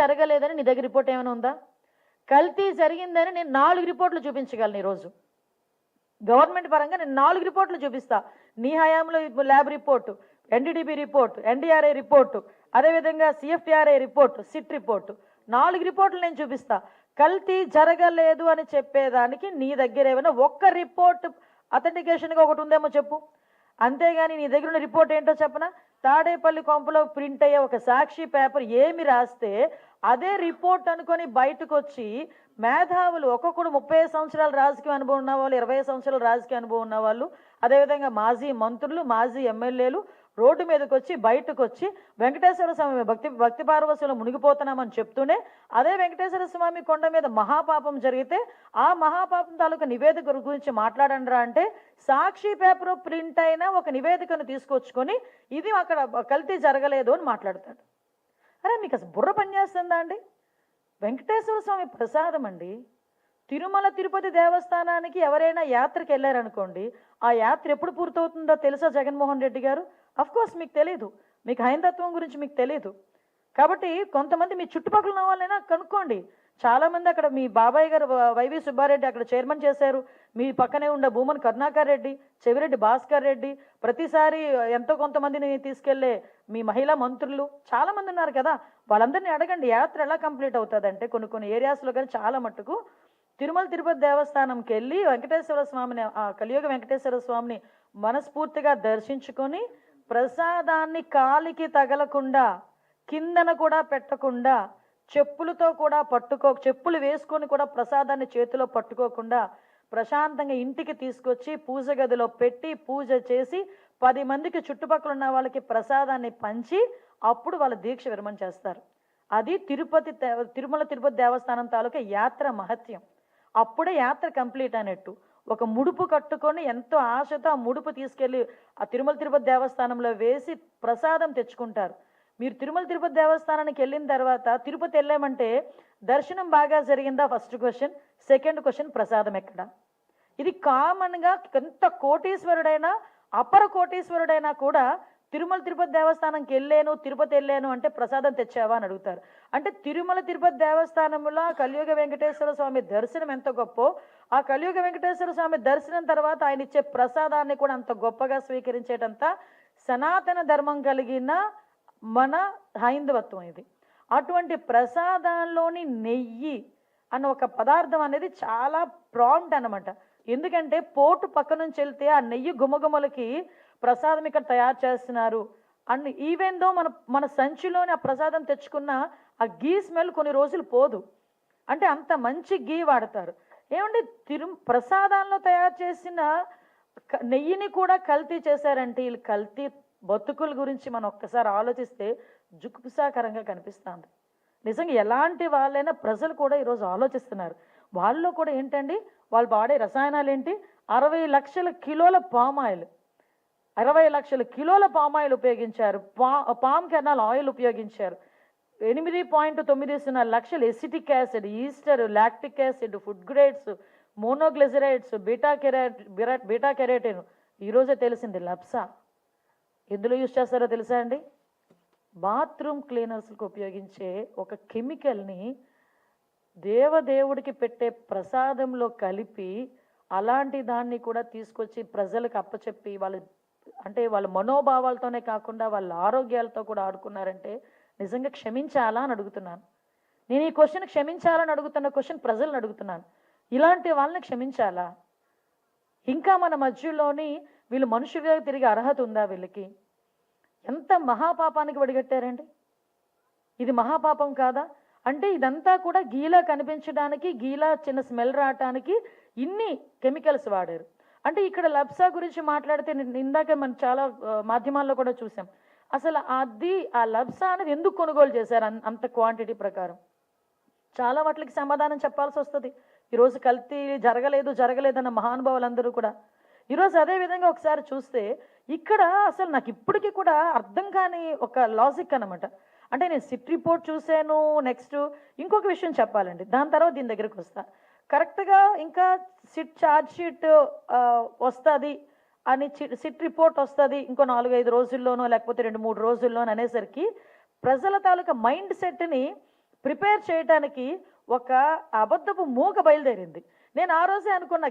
జరగలేదని నీ దగ్గర రిపోర్ట్ ఏమైనా ఉందా? కల్తీ జరిగిందని నేను 4 రిపోర్ట్లు చూపించగలను ఈరోజు. గవర్నమెంట్ పరంగా నేను 4 రిపోర్ట్లు చూపిస్తా. నీ హయాంలో lab report, NDDB report, NDRI report, అదేవిధంగా సిఎఫ్టీఆర్ఐ రిపోర్టు, సిట్ రిపోర్టు, 4 రిపోర్ట్లు నేను చూపిస్తా. కల్తీ జరగలేదు అని చెప్పేదానికి నీ దగ్గర ఏమైనా ఒక్క రిపోర్ట్ అథెంటికేషన్గా ఒకటి ఉందేమో చెప్పు. అంతేగాని నీ దగ్గర ఉన్న రిపోర్ట్ ఏంటో చెప్పనా? తాడేపల్లి కొంపలో ప్రింట్ అయ్యే ఒక సాక్షి పేపర్ ఏమి రాస్తే అదే రిపోర్ట్ అనుకొని బయటకు వచ్చి మేధావులు ఒక్కొక్కడు 30 సంవత్సరాల రాజకీయ అనుభవం ఉన్న వాళ్ళు, 20 సంవత్సరాల రాజకీయ అనుభవం ఉన్న వాళ్ళు, అదేవిధంగా మాజీ మంత్రులు, మాజీ ఎమ్మెల్యేలు రోడ్డు మీదకి వచ్చి బయటకు వచ్చి వెంకటేశ్వర స్వామి భక్తి పార్వశంలో మునిగిపోతున్నామని చెప్తూనే అదే వెంకటేశ్వర స్వామి కొండ మీద మహాపాపం జరిగితే ఆ మహాపాపం తాలూకా నివేదిక గురించి మాట్లాడండిరా అంటే సాక్షి పేపర్ ప్రింట్ అయిన ఒక నివేదికను తీసుకొచ్చుకొని ఇది అక్కడ కల్తీ జరగలేదు అని మాట్లాడతాడు. అరే మీకు అసలు బుర్ర పనిచేస్తుందా అండి? వెంకటేశ్వర స్వామి ప్రసాదం అండి. తిరుమల తిరుపతి దేవస్థానానికి ఎవరైనా యాత్రకి వెళ్ళారనుకోండి, ఆ యాత్ర ఎప్పుడు పూర్తవుతుందో తెలుసా జగన్మోహన్ రెడ్డి గారు? అఫ్కోర్స్ మీకు తెలియదు, మీకు హైందత్వం గురించి మీకు తెలియదు. కాబట్టి కొంతమంది మీ చుట్టుపక్కల ఉన్న వాళ్ళైనా కనుక్కోండి. చాలామంది అక్కడ మీ బాబాయ్ గారు వైవి సుబ్బారెడ్డి అక్కడ చైర్మన్ చేశారు. మీ పక్కనే ఉన్న భూమన్ కరుణాకర్ రెడ్డి, చెవిరెడ్డి భాస్కర్ రెడ్డి, ప్రతిసారి ఎంతో కొంతమందిని తీసుకెళ్లే మీ మహిళా మంత్రులు చాలామంది ఉన్నారు కదా, వాళ్ళందరినీ అడగండి యాత్ర ఎలా కంప్లీట్ అవుతుందంటే కొన్ని ఏరియాస్లో కానీ చాలా మట్టుకు తిరుమల తిరుపతి దేవస్థానంకి వెళ్ళి వెంకటేశ్వర స్వామిని, ఆ కలియుగ వెంకటేశ్వర స్వామిని మనస్ఫూర్తిగా దర్శించుకొని ప్రసాదాన్ని కాలికి తగలకుండా, కిందన కూడా పెట్టకుండా, చెప్పులతో కూడా చెప్పులు వేసుకొని కూడా ప్రసాదాన్ని చేతిలో పట్టుకోకుండా ప్రశాంతంగా ఇంటికి తీసుకొచ్చి పూజ గదిలో పెట్టి పూజ చేసి 10 మందికి చుట్టుపక్కల ఉన్న వాళ్ళకి ప్రసాదాన్ని పంచి అప్పుడు వాళ్ళ దీక్ష విరమణ చేస్తారు. అది తిరుమల తిరుపతి దేవస్థానం తాలూకా యాత్ర మహత్యం. అప్పుడే యాత్ర కంప్లీట్ అయినట్టు. ఒక ముడుపు కట్టుకొని ఎంతో ఆశతో ఆ ముడుపు తీసుకెళ్ళి ఆ తిరుమల తిరుపతి దేవస్థానంలో వేసి ప్రసాదం తెచ్చుకుంటారు. మీరు తిరుమల తిరుపతి దేవస్థానానికి వెళ్ళిన తర్వాత తిరుపతి వెళ్ళామంటే దర్శనం బాగా జరిగిందా ఫస్ట్ క్వశ్చన్. సెకండ్ క్వశ్చన్, ప్రసాదం ఎక్కడ? ఇది కామన్గా ఎంత కోటీశ్వరుడైనా అపర కోటీశ్వరుడైనా కూడా తిరుమల తిరుపతి దేవస్థానంకి వెళ్ళాను, తిరుపతి వెళ్ళాను అంటే ప్రసాదం తెచ్చావా అని అడుగుతారు. అంటే తిరుమల తిరుపతి దేవస్థానంలో కలియుగ వెంకటేశ్వర స్వామి దర్శనం ఎంత గొప్పో, ఆ కలియుగ వెంకటేశ్వర స్వామి దర్శనం తర్వాత ఆయన ఇచ్చే ప్రసాదాన్ని కూడా అంత గొప్పగా స్వీకరించేటంత సనాతన ధర్మం కలిగిన మన హైందవత్వం ఇది. అటువంటి ప్రసాదాల్లోని నెయ్యి అన్న ఒక పదార్థం అనేది చాలా ప్రాంప్ట్ అనమాట. ఎందుకంటే పోటు పక్క నుంచి వెళ్తే ఆ నెయ్యి గుమగుమలకి ప్రసాదం ఇక్కడ తయారు చేస్తున్నారు అండ్ ఈవెన్ దో మన సంచిలోని ఆ ప్రసాదం తెచ్చుకున్న ఆ గీ స్మెల్ కొన్ని రోజులు పోదు. అంటే అంత మంచి గీ వాడతారు. ఏమంటే ప్రసాదాల్లో తయారు చేసిన నెయ్యిని కూడా కల్తీ చేశారంటే వీళ్ళు కల్తీ బతుకుల గురించి మనం ఒక్కసారి ఆలోచిస్తే జుగుప్సాకరంగా కనిపిస్తుంది. నిజంగా ఎలాంటి వాళ్ళైనా ప్రజలు కూడా ఈరోజు ఆలోచిస్తున్నారు. వాళ్ళలో కూడా ఏంటండి, వాళ్ళు వాడే రసాయనాలు ఏంటి? 60 లక్షల కిలోల పామాయిల్, 60 లక్షల కిలోల పామాయిల్ ఉపయోగించారు. పామ్ కెర్నల్ ఆయిల్ ఉపయోగించారు. 8.90 లక్షల acetic acid, Easter, lactic acid, food grades, monoglycerides, beta carotene. ఈరోజే తెలిసింది లప్సా ఎందులో యూజ్ చేస్తారో తెలుసా అండి? బాత్రూమ్ క్లీనర్స్కి ఉపయోగించే ఒక కెమికల్ని దేవదేవుడికి పెట్టే ప్రసాదంలో కలిపి అలాంటి దాన్ని కూడా తీసుకొచ్చి ప్రజలకు అప్పచెప్పి వాళ్ళ మనోభావాలతోనే కాకుండా వాళ్ళ ఆరోగ్యాలతో కూడా ఆడుకున్నారంటే నిజంగా క్షమించాలా అని అడుగుతున్నాను. నేను ఈ క్వశ్చన్ క్షమించాలని అడుగుతున్న క్వశ్చన్ ప్రజలను అడుగుతున్నాను. ఇలాంటి వాళ్ళని క్షమించాలా? ఇంకా మన మధ్యలోని వీళ్ళు మనుషులుగా తిరిగే అర్హత ఉందా వీళ్ళకి? ఎంత మహాపాపానికి వడిగట్టారండి. ఇది మహాపాపం కాదా? అంటే ఇదంతా కూడా గీలా కనిపించడానికి, గీలా చిన్న స్మెల్ రావటానికి ఇన్ని కెమికల్స్ వాడారు. అంటే ఇక్కడ లప్సా గురించి మాట్లాడితే ఇందాక మనం చాలా మాధ్యమాల్లో కూడా చూసాం. అసలు ఆ లప్సా అనేది ఎందుకు కొనుగోలు చేశారు అంత క్వాంటిటీ ప్రకారం? చాలా వాటికి సమాధానం చెప్పాల్సి వస్తుంది. ఈరోజు కల్తీ జరగలేదన్న మహానుభావులందరూ కూడా ఈరోజు అదే విధంగా ఒకసారి చూస్తే ఇక్కడ అసలు నాకు ఇప్పటికీ కూడా అర్థం కాని ఒక లాజిక్ అనమాట. అంటే నేను సిట్ రిపోర్ట్ చూశాను, నెక్స్ట్ ఇంకొక విషయం చెప్పాలండి, దాని తర్వాత దీని దగ్గరికి వస్తా. కరెక్ట్గా ఇంకా సిట్ ఛార్జ్ షీట్ వస్తుంది అని, సిట్ రిపోర్ట్ వస్తుంది ఇంకో 4-5 రోజుల్లోనో లేకపోతే 2-3 రోజుల్లోనో అనేసరికి ప్రజల తాలూకా మైండ్ సెట్ని ప్రిపేర్ చేయడానికి ఒక అబద్ధపు మూక బయలుదేరింది. నేను ఆ రోజే అనుకున్న